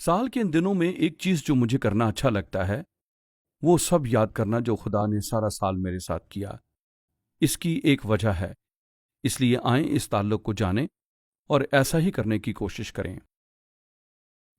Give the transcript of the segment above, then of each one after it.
سال کے ان دنوں میں ایک چیز جو مجھے کرنا اچھا لگتا ہے وہ سب یاد کرنا جو خدا نے سارا سال میرے ساتھ کیا۔ اس کی ایک وجہ ہے، اس لیے آئیں اس تعلق کو جانیں اور ایسا ہی کرنے کی کوشش کریں۔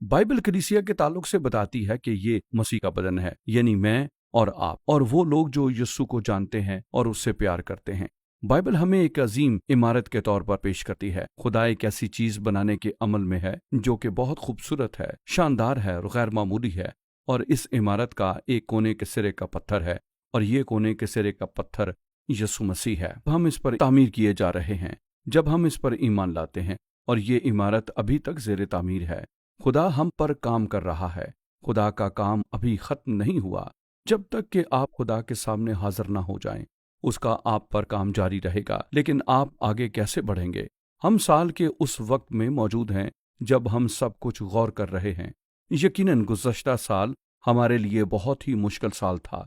بائبل کلیسیا کے تعلق سے بتاتی ہے کہ یہ مسیح کا بدن ہے، یعنی میں اور آپ اور وہ لوگ جو یسوع کو جانتے ہیں اور اس سے پیار کرتے ہیں۔ بائبل ہمیں ایک عظیم عمارت کے طور پر پیش کرتی ہے۔ خدا ایک ایسی چیز بنانے کے عمل میں ہے جو کہ بہت خوبصورت ہے، شاندار ہے اور غیر معمولی ہے، اور اس عمارت کا ایک کونے کے سرے کا پتھر ہے، اور یہ کونے کے سرے کا پتھر یسوع مسیح ہے۔ ہم اس پر تعمیر کیے جا رہے ہیں جب ہم اس پر ایمان لاتے ہیں، اور یہ عمارت ابھی تک زیر تعمیر ہے۔ خدا ہم پر کام کر رہا ہے۔ خدا کا کام ابھی ختم نہیں ہوا۔ جب تک کہ آپ خدا کے سامنے حاضر نہ ہو جائیں، اس کا آپ پر کام جاری رہے گا۔ لیکن آپ آگے کیسے بڑھیں گے؟ ہم سال کے اس وقت میں موجود ہیں جب ہم سب کچھ غور کر رہے ہیں۔ یقیناً گزشتہ سال ہمارے لیے بہت ہی مشکل سال تھا۔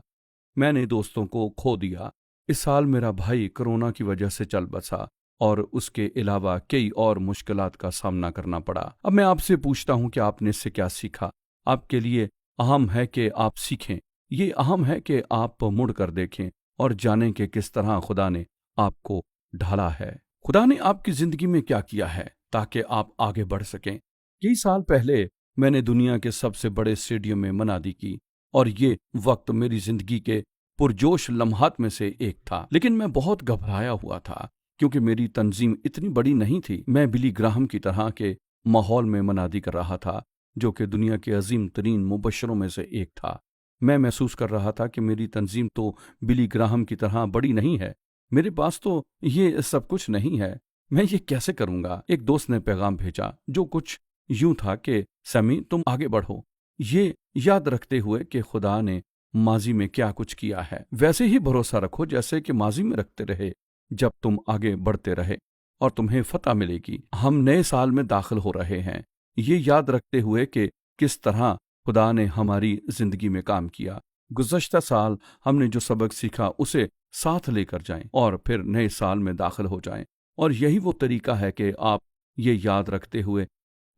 میں نے دوستوں کو کھو دیا۔ اس سال میرا بھائی کرونا کی وجہ سے چل بسا، اور اس کے علاوہ کئی اور مشکلات کا سامنا کرنا پڑا۔ اب میں آپ سے پوچھتا ہوں کہ آپ نے اس سے کیا سیکھا؟ آپ کے لیے اہم ہے کہ آپ سیکھیں۔ یہ اہم ہے کہ آپ مڑ کر دیکھیں اور جانیں کہ کس طرح خدا نے آپ کو ڈھالا ہے۔ خدا نے آپ کی زندگی میں کیا کیا ہے تاکہ آپ آگے بڑھ سکیں۔ کئی سال پہلے میں نے دنیا کے سب سے بڑے اسٹیڈیم میں منادی کی، اور یہ وقت میری زندگی کے پرجوش لمحات میں سے ایک تھا، لیکن میں بہت گھبرایا ہوا تھا کیونکہ میری تنظیم اتنی بڑی نہیں تھی۔ میں بلی گراہم کی طرح کے ماحول میں منادی کر رہا تھا، جو کہ دنیا کے عظیم ترین مبشروں میں سے ایک تھا۔ میں محسوس کر رہا تھا کہ میری تنظیم تو بلی گراہم کی طرح بڑی نہیں ہے، میرے پاس تو یہ سب کچھ نہیں ہے، میں یہ کیسے کروں گا؟ ایک دوست نے پیغام بھیجا جو کچھ یوں تھا کہ سیمی، تم آگے بڑھو، یہ یاد رکھتے ہوئے کہ خدا نے ماضی میں کیا کچھ کیا ہے ویسے ہی بھروسہ رکھو جیسے کہ ماضی میں رکھتے رہے۔ جب تم آگے بڑھتے رہے اور تمہیں فتح ملے گی۔ ہم نئے سال میں داخل ہو رہے ہیں، یہ یاد رکھتے ہوئے کہ کس طرح خدا نے ہماری زندگی میں کام کیا۔ گزشتہ سال ہم نے جو سبق سیکھا اسے ساتھ لے کر جائیں اور پھر نئے سال میں داخل ہو جائیں، اور یہی وہ طریقہ ہے کہ آپ یہ یاد رکھتے ہوئے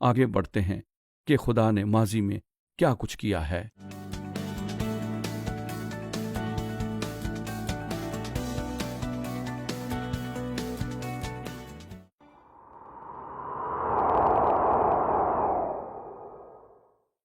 آگے بڑھتے ہیں کہ خدا نے ماضی میں کیا کچھ کیا ہے۔